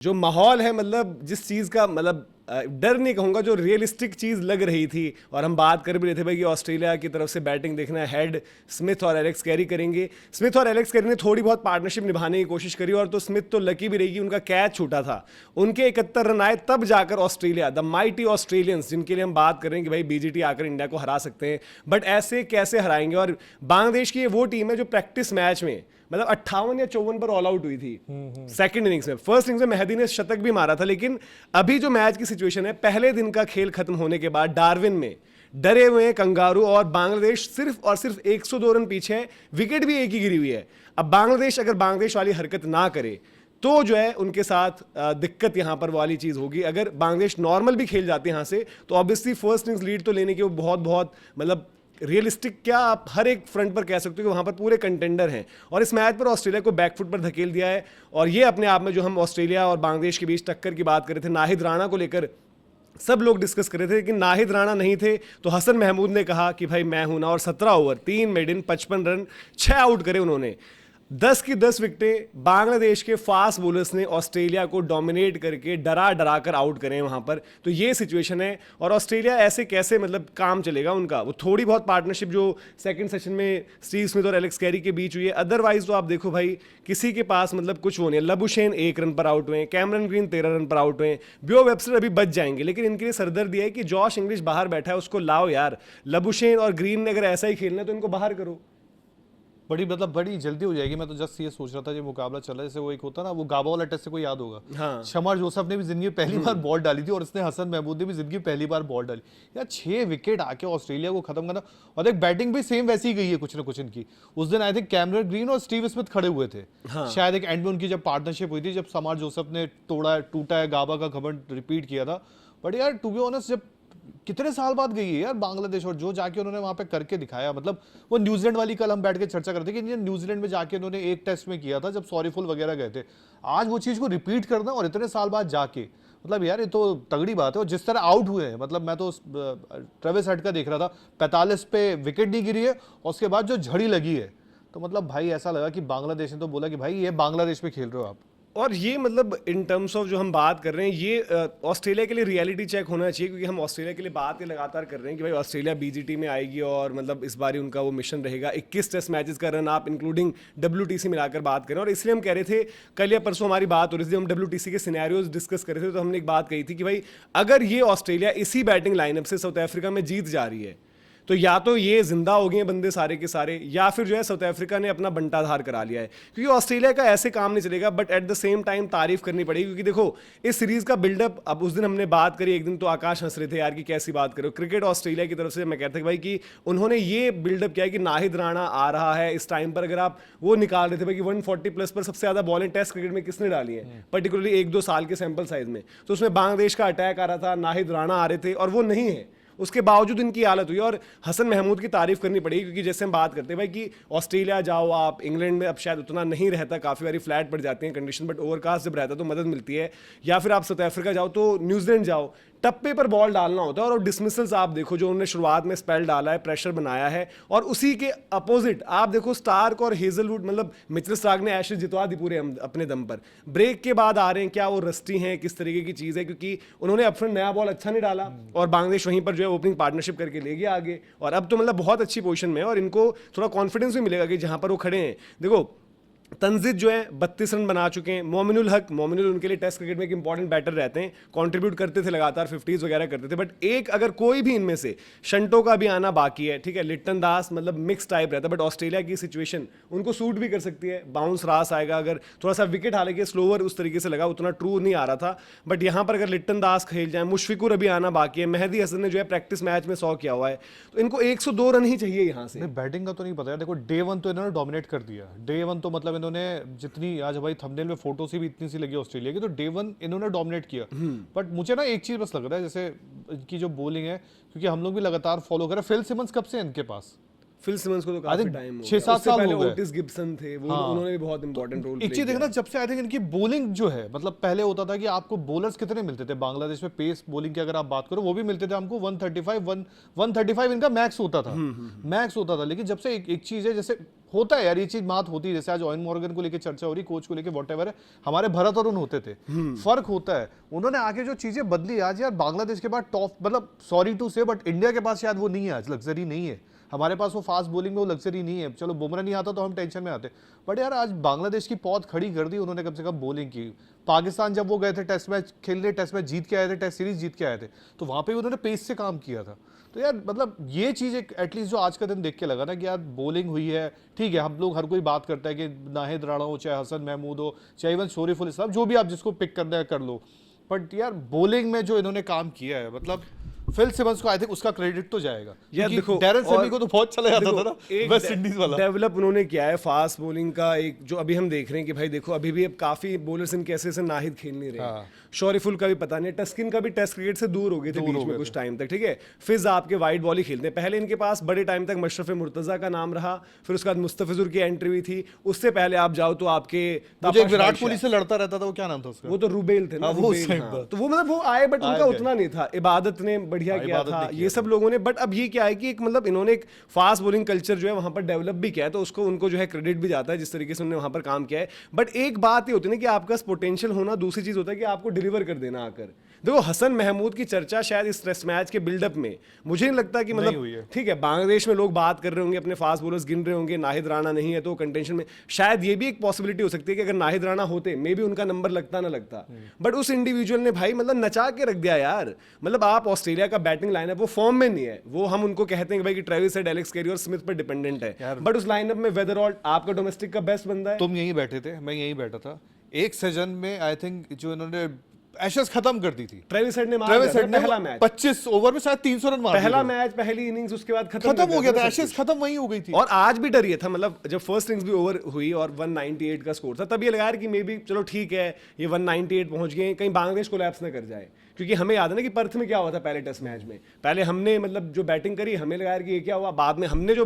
जो माहौल है, मतलब जिस चीज़ का मतलब डर नहीं कहूँगा, जो रियलिस्टिक चीज़ लग रही थी, और हम बात कर भी रहे थे भाई कि ऑस्ट्रेलिया की तरफ से बैटिंग देखना है, हेड स्मिथ और एलेक्स कैरी करेंगे। स्मिथ और एलेक्स कैरी ने थोड़ी बहुत पार्टनरशिप निभाने की कोशिश करी, और तो स्मिथ तो लकी भी रही कि उनका कैच छूटा था। उनके 71 रन आए, तब जाकर ऑस्ट्रेलिया, द माइटी ऑस्ट्रेलियंस, जिनके लिए हम बात कर रहे हैं कि भाई बीजीटी आकर इंडिया को हरा सकते हैं, बट ऐसे कैसे हराएंगे। और बांग्लादेश की ये वो टीम है जो प्रैक्टिस मैच में मतलब 58 या 54 पर ऑल आउट हुई थी सेकंड इनिंग्स में। फर्स्ट इनिंग्स में मेहदी ने शतक भी मारा था, लेकिन अभी जो मैच की सिचुएशन है, पहले दिन का खेल खत्म होने के बाद डार्विन में डरे हुए हैं कंगारू, और बांग्लादेश सिर्फ और सिर्फ 102 रन पीछे है, विकेट भी एक ही गिरी हुई है। अब बांग्लादेश अगर बांग्लादेश वाली हरकत ना करे तो जो है उनके साथ दिक्कत यहां पर वाली चीज होगी। अगर बांग्लादेश नॉर्मल भी खेल जाते हैं यहां से, तो ऑब्वियसली फर्स्ट इनिंग्स लीड तो लेने की वो बहुत बहुत मतलब रियलिस्टिक, क्या आप हर एक फ्रंट पर कह सकते हो कि वहां पर पूरे कंटेंडर हैं। और इस मैच पर ऑस्ट्रेलिया को बैकफुट पर धकेल दिया है, और ये अपने आप में, जो हम ऑस्ट्रेलिया और बांग्लादेश के बीच टक्कर की बात कर रहे थे, नाहिद राणा को लेकर सब लोग डिस्कस कर रहे थे, लेकिन नाहिद राणा नहीं थे तो हसन महमूद ने कहा कि भाई मैं हूं ना, और 17 ओवर 3 मेडन 55 रन 6 आउट करे उन्होंने। 10 की 10 विकेटें बांग्लादेश के फास्ट बॉलर्स ने ऑस्ट्रेलिया को डोमिनेट करके डरा डरा कर आउट करें वहां पर। तो ये सिचुएशन है, और ऑस्ट्रेलिया ऐसे कैसे मतलब काम चलेगा उनका। वो थोड़ी बहुत पार्टनरशिप जो सेकंड सेशन में स्टीव स्मिथ और एलेक्स कैरी के बीच हुई है, अदरवाइज तो आप देखो भाई किसी के पास मतलब कुछ वो नहीं है। लबुशेन 1 रन पर आउट हुए, कैमरन ग्रीन 13 रन पर आउट हुए, ब्यो वेब्स्टर अभी बच जाएंगे, लेकिन इनके लिए सरदर्द है कि जॉश इंग्लिश बाहर बैठा है, उसको लाओ यार। लबुशेन और ग्रीन ने अगर ऐसा ही खेलना है तो इनको बाहर करो। बड़ी जल्दी हो जाएगी। मैं तो जस्ट ये सोच रहा था, जो मुकाबला चल रहा है, जैसे वो एक होता ना, वो गाबा वाला टेस्ट से कोई याद होगा, हाँ। शमर जोसेफ ने भी जिंदगी में पहली बार बॉल डाली थी, और इसने हसन महमूद ने भी जिंदगी में पहली बार बॉल डाली। यार 6 विकेट आके ऑस्ट्रेलिया को खत्म करना, और एक बैटिंग भी सेम वैसी ही गई है कुछ ना कुछ इनकी। उस दिन आई थिंक कैमरन ग्रीन और स्टीव स्मिथ खड़े हुए थे, हाँ। शायद एक एंड में उनकी जब पार्टनरशिप हुई थी, जब शमर जोसेफ ने टूटा है गाबा का घमंड रिपीट किया था। बट यार टू बी ऑनेस्ट, जब कितने साल बाद गई है यार बांग्लादेश, और जो जाके उन्होंने वहां पे करके दिखाया, मतलब वो न्यूजीलैंड वाली, कल हम बैठ के चर्चा करते कि न्यूजीलैंड में जाके उन्होंने एक टेस्ट में किया था जब सॉरीफुल वगैरह गए थे, आज वो चीज को रिपीट करना और इतने साल बाद जाके, मतलब यार ये तो तगड़ी बात है। और जिस तरह आउट हुए हैं, मतलब मैं तो ट्रेविस हेड का देख रहा था, 45 पे विकेट नहीं गिरी है, और उसके बाद जो झड़ी लगी है, तो मतलब भाई ऐसा लगा कि बांग्लादेश ने तो बोला कि भाई ये बांग्लादेश में खेल रहे हो आप। और ये मतलब इन टर्म्स ऑफ जो हम बात कर रहे हैं, ये ऑस्ट्रेलिया के लिए रियलिटी चेक होना चाहिए, क्योंकि हम ऑस्ट्रेलिया के लिए बात लगातार कर रहे हैं कि भाई ऑस्ट्रेलिया बीजीटी में आएगी, और मतलब इस बार उनका वो मिशन रहेगा 21 टेस्ट मैचेस का रन आप इंक्लूडिंग WTC मिलाकर बात करें। और इसलिए हम कह रहे थे, कल या परसों हमारी बात हो रही थी, हम WTC के सिनेरियोज डिस्कस कर रहे थे, तो हमने एक बात कही थी कि भाई अगर ये ऑस्ट्रेलिया इसी बैटिंग लाइनअप से साउथ अफ्रीका में जीत जा रही है, तो या तो ये जिंदा हो गए बंदे सारे के सारे, या फिर जो है साउथ अफ्रीका ने अपना बंटाधार करा लिया है, क्योंकि ऑस्ट्रेलिया का ऐसे काम नहीं चलेगा। But at the same time तारीफ करनी पड़ेगी, क्योंकि देखो इस सीरीज का बिल्डअप, अब उस दिन हमने बात करी, एक दिन तो आकाश हंस रहे थे यार कि कैसी बात करो, क्रिकेट ऑस्ट्रेलिया की तरफ से मैं कहता कि भाई कि उन्होंने ये बिल्डअप किया है कि नाहिद राणा आ रहा है इस टाइम पर। अगर आप वो निकाल रहे थे भाई कि 140 प्लस पर सबसे ज्यादा बॉलें टेस्ट क्रिकेट में किसने डाली है, पर्टिकुलरली 1-2 साल के सैंपल साइज में, तो उसमें बांग्लादेश का अटैक आ रहा था, नाहिद राणा आ रहे थे, और वो नहीं है, उसके बावजूद इनकी हालत हुई। और हसन महमूद की तारीफ करनी पड़ेगी, क्योंकि जैसे हम बात करते हैं भाई कि ऑस्ट्रेलिया जाओ आप, इंग्लैंड में अब शायद उतना नहीं रहता, काफ़ी बारी फ्लैट पड़ जाती हैं कंडीशन, बट ओवरकास्ट जब रहता है तो मदद मिलती है, या फिर आप साउथ अफ्रीका जाओ, तो न्यूजीलैंड जाओ, टप्पे पर बॉल डालना होता है। और डिसमिसल्स आप देखो, जो उन्होंने शुरुआत में स्पेल डाला है, प्रेशर बनाया है, और उसी के अपोजिट आप देखो स्टार्क और हेजलवुड, मतलब मिचेल स्टार्क ने एशेज जितवा दी पूरे अपने दम पर, ब्रेक के बाद आ रहे हैं, क्या वो रस्टी हैं, किस तरीके की चीज़ है, क्योंकि उन्होंने अपफ्रंट नया बॉल अच्छा नहीं डाला, और बांग्लादेश वहीं पर जो है ओपनिंग पार्टनरशिप करके ले गया आगे, और अब तो मतलब बहुत अच्छी पोजीशन में है, और इनको थोड़ा कॉन्फिडेंस भी मिलेगा कि जहां पर वो खड़े हैं। देखो तंजिद जो है 32 रन बना चुके हैं, मोमिनुल हक, मोमिनुल उनके लिए टेस्ट क्रिकेट में एक इंपॉर्टेंट बैटर रहते हैं, कंट्रीब्यूट करते थे लगातार, 50s वगैरह करते थे, बट एक अगर कोई भी इनमें से, शंटो का भी आना बाकी है, ठीक है, लिट्टन दास मतलब मिक्स टाइप रहता है, बट ऑस्ट्रेलिया की सिचुएशन उनको सूट भी कर सकती है, बाउंस रास आएगा, अगर थोड़ा सा विकेट हालांकि स्लोवर उस तरीके से लगा, उतना ट्रू नहीं आ रहा था, बट यहाँ पर अगर लिट्टन दास खेल जाए, मुशफिकुर अभी आना बाकी है, मेहदी हसन ने जो है प्रैक्टिस मैच में 100 किया हुआ है, तो इनको 102 रन ही चाहिए यहाँ से। बैटिंग का तो नहीं पता है, देखो डे 1 तो इन्होंने डोमिनेट कर दिया, डे 1 तो मतलब इन्होंने जितनी आज भाई थंबनेल में फोटो से भी इतनी सी लगी ऑस्ट्रेलिया की, तो डे 1 इन्होंने डोमिनेट किया। बट मुझे ना एक चीज बस लग रहा है, जैसे इनकी जो बॉलिंग है, क्योंकि हम लोग भी लगातार फॉलो कर रहे हैं, फिल सिमंस कब से है इनके पास, फिल सिमंस को तो काफी टाइम हो 6-7 साल हो गए। ओटिस गिब्सन थे वो, उन्होंने भी बहुत इंपॉर्टेंट रोल एक चीज देखना, जब से आई थिंक इनकी बॉलिंग जो है, मतलब पहले होता था कि आपको बॉलर्स कितने मिलते थे बांग्लादेश में, पेस बॉलिंग की अगर आप बात करो, वो भी मिलते थे हमको 135 इनका मैक्स होता था, मैक्स होता था। लेकिन जब से एक चीज है, जैसे होता है यार, ये चीज बात होती है। जैसे आज ऑयन मॉर्गन को लेके चर्चा हो रही, कोच को लेके वॉट एवर है, हमारे भरत अरुण होते थे, फर्क होता है। उन्होंने आके जो चीजें बदली आज यार, बांग्लादेश के बाद टॉप, मतलब सॉरी टू से बट इंडिया के पास शायद वो नहीं है आज, लग्जरी नहीं है हमारे पास, वो फास्ट बॉलिंग में वो लग्जरी नहीं है। चलो बुमराह नहीं आता तो हम टेंशन में आते, बट यार आज बांग्लादेश की पौध खड़ी कर दी उन्होंने कम से कम बॉलिंग की। पाकिस्तान जब वो गए थे टेस्ट मैच खेलने, टेस्ट मैच जीत के आए थे, टेस्ट सीरीज जीत के आए थे, तो वहां पे उन्होंने पेस से काम किया था। तो यार मतलब ये चीज एक एटलीस्ट जो आज का दिन देख के लगा ना कि यार बॉलिंग हुई है, ठीक है, हम लोग हर कोई बात करता है कि नाहिद राणा हो, चाहे हसन महमूद हो, चाहे इवन शरीफुल इस्लाम, जो भी आप जिसको पिक करना है कर लो, बट यार बॉलिंग में जो इन्होंने काम किया है, मतलब फिल सिमंस को आई थिंक उसका क्रेडिट तो जाएगा यार देखो, डैरेन सेमी को तो बहुत चला जाता था ना एक वेस्ट इंडीज वाला। डेवलप उन्होंने किया है फास्ट बॉलिंग का, एक जो अभी हम देख रहे हैं कि भाई देखो अभी भी अब काफी बॉलर्स इनके ऐसे नाहिद खेल नहीं रहे। हाँ। शोरिफुल का भी पता नहीं, टस्किन का भी टेस्ट क्रिकेट से दूर हो गए थे बीच में कुछ टाइम तक, ठीक है। फिज आपके वाइड बॉल ही खेलते हैं। पहले इनके पास बड़े टाइम तक मशरफ मुर्तजा का नाम रहा, फिर उसके बाद मुस्तफिजुर की एंट्री हुई थी, उससे पहले आप जाओ तो आपके मुझे एक विराट कोहली से लड़ता रहता था, वो क्या नाम था उसका? वो तो रुबेल थे ना, हाँ, वो रुबेल, same हाँ। था। तो वो मतलब वो आए बट उनका उतना नहीं था। इबादत ने बढ़िया हाँ, किया इबादत था, ने किया ये सब लोगों ने। बट अब ये क्या है कि एक मतलब इन्होंने एक फास्ट बॉलिंग कल्चर जो है वहां पर डेवलप भी किया है, तो उसको उनको जो है क्रेडिट भी जाता है जिस तरीके से उन्होंने वहां पर काम किया है। बट एक बात ये होती है ना कि आपका पोटेंशियल होना, दूसरी चीज होता है कि आपको डिलीवर कर देना आकर। देखो हसन महमूद की चर्चा शायद इस टेस्ट मैच के बिल्डअप में मुझे नहीं लगता कि हुई मतलब है। ठीक है, बांग्लादेश में लोग बात कर रहे होंगे, अपने फास्ट बॉलर्स गिन रहे होंगे, नाहिद राणा नहीं है तो कंटेंशन में, शायद ये भी एक पॉसिबिलिटी हो सकती है कि अगर नाहिद राणा होते मे भी उनका नंबर लगता ना लगता। बट उस इंडिविजुअल ने भाई मतलब नचा के रख दिया यार। मतलब आप ऑस्ट्रेलिया का बैटिंग लाइनअप वो फॉर्म में नहीं है, वो हम उनको कहते हैं कि भाई कि ट्रेविस हेड, एलेक्स कैरी और स्मिथ पर डिपेंडेंट है, बट उस लाइनअप में वेदरऑल्ट आपका डोमेस्टिक का बेस्ट बंदा है। तुम यहीं बैठे थे, मैं यहीं बैठा था, एक सीजन में आई थिंक जो इन्होंने एशेस खत्म कर दी थी, ट्रेविस हेड ने ट्रेविस हेड ने पहला मैच 25 ओवर में शायद 300 रन मार पहला मैच पहली इनिंग्स, उसके बाद खत्म हो गया था, एशेस खत्म वहीं हो गई थी। और आज भी डर ये था, मतलब जब फर्स्ट इनिंग्स भी ओवर हुई और 198 का स्कोर था, तब ये लगा यार कि मे बी चलो ठीक है ये 198 पहुंच गए, कहीं बांग्लादेश कोलैप्स ना कर जाए। क्योंकि हमें याद है ना कि पर्थ में क्या हुआ था पहले टेस्ट मैच में, पहले हमने मतलब जो बैटिंग करी हमें लगा यार कि ये क्या हुआ, बाद में हमने जो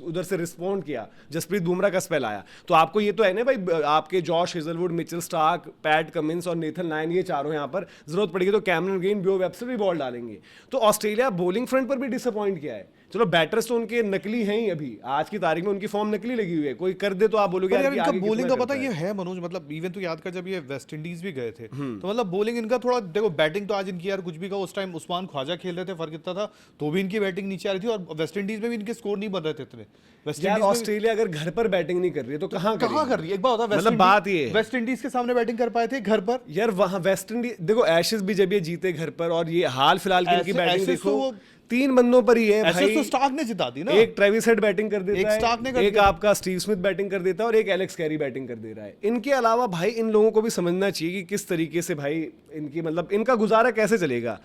उधर से रिस्पॉन्ड किया, जसप्रीत बुमराह का स्पेल आया, तो आपको ये तो है ना भाई, आपके Josh Hazlewood, Mitchell Starc, PAT Cummins और नेथन लायन, ये चारों यहाँ पर जरूरत पड़ेगी तो कैमरन ग्रीन, बियो वेब्स्टर भी बॉल डालेंगे। तो ऑस्ट्रेलिया बॉलिंग फ्रंट पर भी डिसअपॉइंट किया है। चलो बैटर्स तो उनके नकली हैं ही, अभी आज की तारीख में उनकी फॉर्म नकली लगी हुई है, कोई कर दे तो आप बोलोगे यार यार कि इनका आगे बॉलिंग कितना का पता करता ये है मनोज, मतलब इवन तो याद कर जब ये वेस्ट इंडीज भी गए थे तो मतलब बॉलिंग इनका थोड़ा देखो, बैटिंग तो आज इनकी यार कुछ भी कहो, उस टाइम उस्मान ख्वाजा खेल रहे थे, फर्क इतना था तो भी इनकी बैटिंग नीचे आ रही थी, और वेस्ट इंडीज में भी इनके स्कोर नहीं बन रहे थे इतने। वेस्ट यार इंडीज में ऑस्ट्रेलिया अगर घर पर बैटिंग नहीं कर रही है तो कहाँ कर रही है, एक बार होता मतलब बात ये है। वेस्ट इंडीज के सामने बैटिंग कर पाए थे घर पर यार वहां वेस्ट इंडीज देखो, एशेस भी जब ये जीते घर पर, और ये हाल फिलहाल की इनकी बैटिंग Ashes देखो, तो वो 3 बंदों पर ही है ऐसे भाई। तो स्टार्क ने जिता दी ना, एक ट्रेविस हेड बैटिंग कर देता एक है, स्टार्क ने कर एक दिया। आपका स्टीव स्मिथ बैटिंग कर देता है और एक एलेक्स कैरी बैटिंग कर दे रहा है। इनके अलावा भाई इन लोगों को भी समझना चाहिए कि किस तरीके से भाई इनकी मतलब इनका गुजारा कैसे चलेगा।